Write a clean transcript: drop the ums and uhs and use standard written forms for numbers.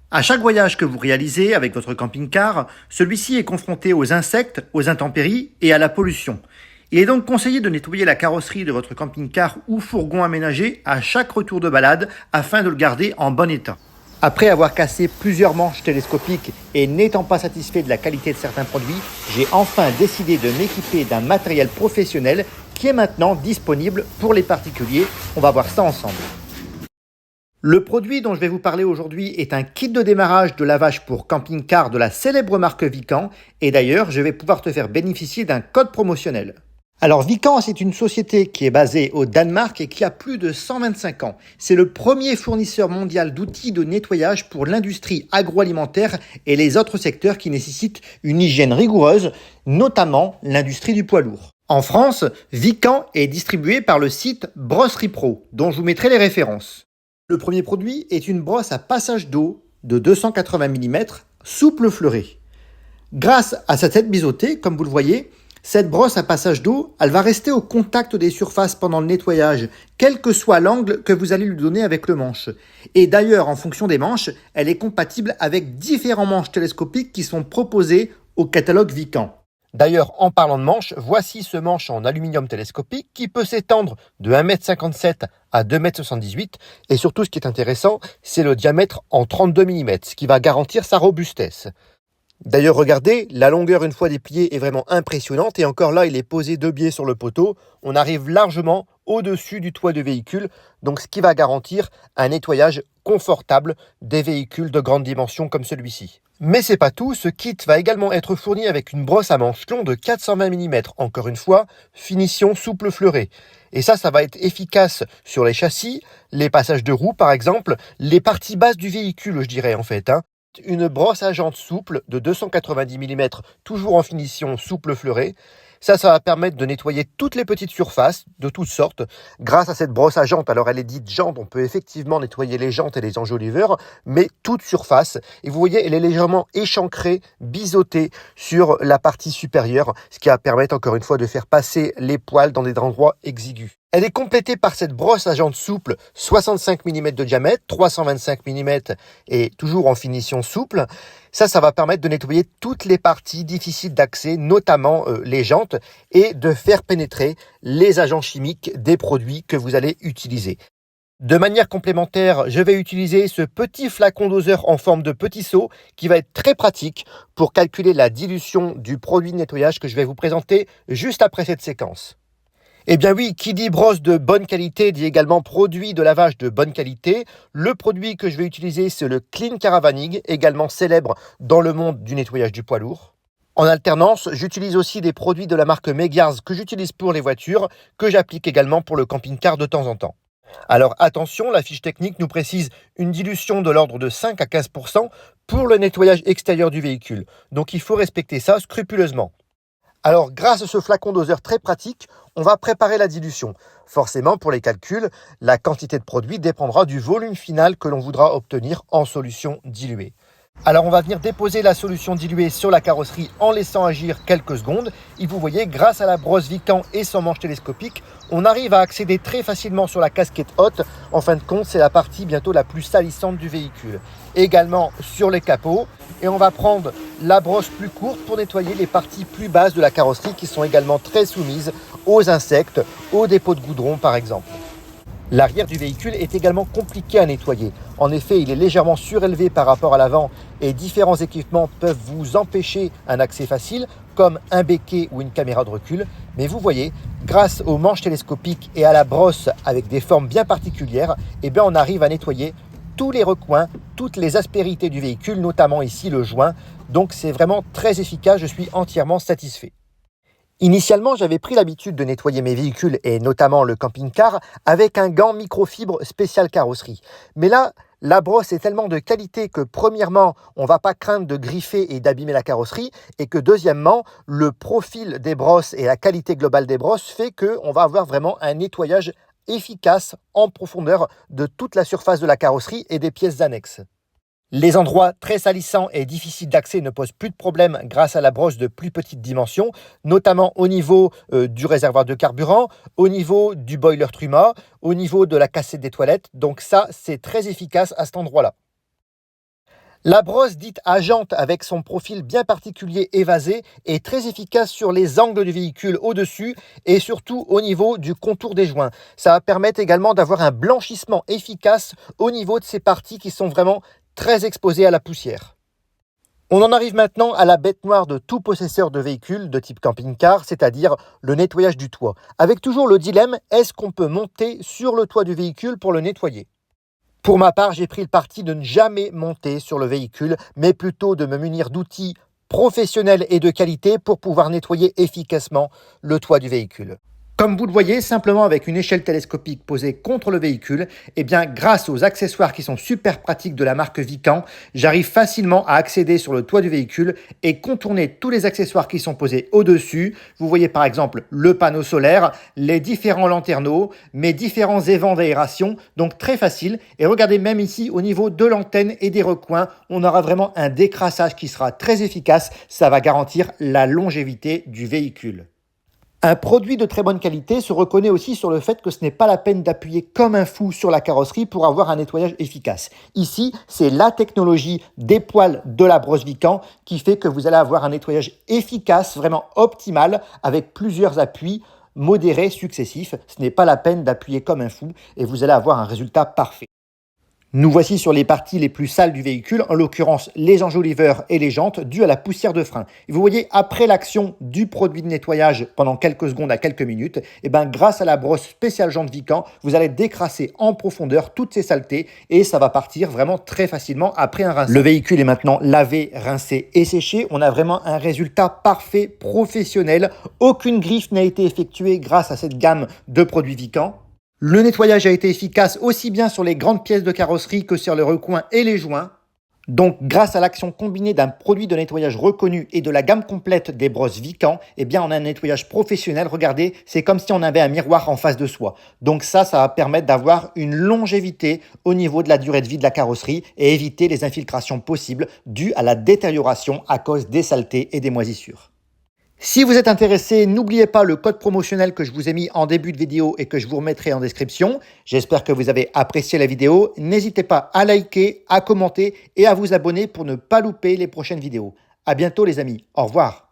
À chaque voyage que vous réalisez avec votre camping-car, celui-ci est confronté aux insectes, aux intempéries et à la pollution. Il est donc conseillé de nettoyer la carrosserie de votre camping-car ou fourgon aménagé à chaque retour de balade afin de le garder en bon état. Après avoir cassé plusieurs manches télescopiques et n'étant pas satisfait de la qualité de certains produits, j'ai enfin décidé de m'équiper d'un matériel professionnel qui est maintenant disponible pour les particuliers. On va voir ça ensemble. Le produit dont je vais vous parler aujourd'hui est un kit de démarrage de lavage pour camping-car de la célèbre marque Vican et d'ailleurs je vais pouvoir te faire bénéficier d'un code promotionnel. Alors Vican, c'est une société qui est basée au Danemark et qui a plus de 125 ans. C'est le premier fournisseur mondial d'outils de nettoyage pour l'industrie agroalimentaire et les autres secteurs qui nécessitent une hygiène rigoureuse, notamment l'industrie du poids lourd. En France, Vican est distribué par le site Brosserie Pro, dont je vous mettrai les références. Le premier produit est une brosse à passage d'eau de 280 mm, souple fleurée. Grâce à sa tête biseautée, comme vous le voyez, cette brosse à passage d'eau, elle va rester au contact des surfaces pendant le nettoyage, quel que soit l'angle que vous allez lui donner avec le manche. Et d'ailleurs, en fonction des manches, elle est compatible avec différents manches télescopiques qui sont proposés au catalogue Vican. D'ailleurs, en parlant de manche, voici ce manche en aluminium télescopique qui peut s'étendre de 1,57 m à 2,78 m. Et surtout, ce qui est intéressant, c'est le diamètre en 32 mm, ce qui va garantir sa robustesse. D'ailleurs, regardez, la longueur une fois dépliée est vraiment impressionnante et encore là, il est posé de biais sur le poteau. On arrive largement au-dessus du toit du véhicule, donc ce qui va garantir un nettoyage confortable des véhicules de grande dimension comme celui-ci. Mais c'est pas tout, ce kit va également être fourni avec une brosse à manche long de 420 mm, encore une fois, finition souple fleurée. Et ça va être efficace sur les châssis, les passages de roues par exemple, les parties basses du véhicule je dirais en fait. Une brosse à jantes souple de 290 mm, toujours en finition souple fleurée. Ça va permettre de nettoyer toutes les petites surfaces de toutes sortes grâce à cette brosse à jantes. Alors elle est dite jante, on peut effectivement nettoyer les jantes et les enjoliveurs, mais toute surface. Et vous voyez, elle est légèrement échancrée, biseautée sur la partie supérieure, ce qui va permettre encore une fois de faire passer les poils dans des endroits exigus. Elle est complétée par cette brosse à jantes souple 65 mm de diamètre, 325 mm et toujours en finition souple. Ça va permettre de nettoyer toutes les parties difficiles d'accès, notamment les jantes, et de faire pénétrer les agents chimiques des produits que vous allez utiliser. De manière complémentaire, je vais utiliser ce petit flacon doseur en forme de petit seau qui va être très pratique pour calculer la dilution du produit de nettoyage que je vais vous présenter juste après cette séquence. Eh bien oui, qui dit brosse de bonne qualité dit également produit de lavage de bonne qualité. Le produit que je vais utiliser, c'est le Clean Caravaning, également célèbre dans le monde du nettoyage du poids lourd. En alternance, j'utilise aussi des produits de la marque Megarth que j'utilise pour les voitures, que j'applique également pour le camping-car de temps en temps. Alors attention, la fiche technique nous précise une dilution de l'ordre de 5 à 15% pour le nettoyage extérieur du véhicule. Donc il faut respecter ça scrupuleusement. Alors, grâce à ce flacon doseur très pratique, on va préparer la dilution. Forcément, pour les calculs, la quantité de produit dépendra du volume final que l'on voudra obtenir en solution diluée. Alors, on va venir déposer la solution diluée sur la carrosserie en laissant agir quelques secondes. Et vous voyez, grâce à la brosse Vican et son manche télescopique, on arrive à accéder très facilement sur la casquette haute. En fin de compte, c'est la partie bientôt la plus salissante du véhicule. Également sur les capots. Et on va prendre la brosse plus courte pour nettoyer les parties plus basses de la carrosserie qui sont également très soumises aux insectes, aux dépôts de goudron par exemple. L'arrière du véhicule est également compliqué à nettoyer. En effet, il est légèrement surélevé par rapport à l'avant et différents équipements peuvent vous empêcher un accès facile, comme un béquet ou une caméra de recul. Mais vous voyez, grâce aux manches télescopiques et à la brosse avec des formes bien particulières, on arrive à nettoyer tous les recoins, toutes les aspérités du véhicule, notamment ici le joint. Donc c'est vraiment très efficace, je suis entièrement satisfait. Initialement, j'avais pris l'habitude de nettoyer mes véhicules et notamment le camping-car avec un gant microfibre spécial carrosserie. Mais là, la brosse est tellement de qualité que premièrement, on ne va pas craindre de griffer et d'abîmer la carrosserie et que deuxièmement, le profil des brosses et la qualité globale des brosses fait qu'on va avoir vraiment un nettoyage efficace en profondeur de toute la surface de la carrosserie et des pièces annexes. Les endroits très salissants et difficiles d'accès ne posent plus de problème grâce à la brosse de plus petite dimension, notamment au niveau du réservoir de carburant, au niveau du boiler truma, au niveau de la cassette des toilettes. Donc ça, c'est très efficace à cet endroit-là. La brosse dite à jante avec son profil bien particulier évasé est très efficace sur les angles du véhicule au-dessus et surtout au niveau du contour des joints. Ça va permettre également d'avoir un blanchissement efficace au niveau de ces parties qui sont vraiment très exposées à la poussière. On en arrive maintenant à la bête noire de tout possesseur de véhicule de type camping-car, c'est-à-dire le nettoyage du toit. Avec toujours le dilemme, est-ce qu'on peut monter sur le toit du véhicule pour le nettoyer ? Pour ma part, j'ai pris le parti de ne jamais monter sur le véhicule, mais plutôt de me munir d'outils professionnels et de qualité pour pouvoir nettoyer efficacement le toit du véhicule. Comme vous le voyez, simplement avec une échelle télescopique posée contre le véhicule, et bien grâce aux accessoires qui sont super pratiques de la marque Vican, j'arrive facilement à accéder sur le toit du véhicule et contourner tous les accessoires qui sont posés au-dessus. Vous voyez par exemple le panneau solaire, les différents lanterneaux, mes différents évents d'aération, donc très facile. Et regardez même ici au niveau de l'antenne et des recoins, on aura vraiment un décrassage qui sera très efficace. Ça va garantir la longévité du véhicule. Un produit de très bonne qualité se reconnaît aussi sur le fait que ce n'est pas la peine d'appuyer comme un fou sur la carrosserie pour avoir un nettoyage efficace. Ici, c'est la technologie des poils de la brosse Vican qui fait que vous allez avoir un nettoyage efficace, vraiment optimal, avec plusieurs appuis modérés successifs. Ce n'est pas la peine d'appuyer comme un fou et vous allez avoir un résultat parfait. Nous voici sur les parties les plus sales du véhicule, en l'occurrence les enjoliveurs et les jantes, dues à la poussière de frein. Et vous voyez, après l'action du produit de nettoyage pendant quelques secondes à quelques minutes, et grâce à la brosse spéciale jante Vican, vous allez décrasser en profondeur toutes ces saletés et ça va partir vraiment très facilement après un rinçage. Le véhicule est maintenant lavé, rincé et séché. On a vraiment un résultat parfait, professionnel. Aucune griffe n'a été effectuée grâce à cette gamme de produits Vican. Le nettoyage a été efficace aussi bien sur les grandes pièces de carrosserie que sur les recoins et les joints. Donc, grâce à l'action combinée d'un produit de nettoyage reconnu et de la gamme complète des brosses Vican, on a un nettoyage professionnel. Regardez, c'est comme si on avait un miroir en face de soi. Donc ça va permettre d'avoir une longévité au niveau de la durée de vie de la carrosserie et éviter les infiltrations possibles dues à la détérioration à cause des saletés et des moisissures. Si vous êtes intéressé, n'oubliez pas le code promotionnel que je vous ai mis en début de vidéo et que je vous remettrai en description. J'espère que vous avez apprécié la vidéo. N'hésitez pas à liker, à commenter et à vous abonner pour ne pas louper les prochaines vidéos. À bientôt les amis. Au revoir.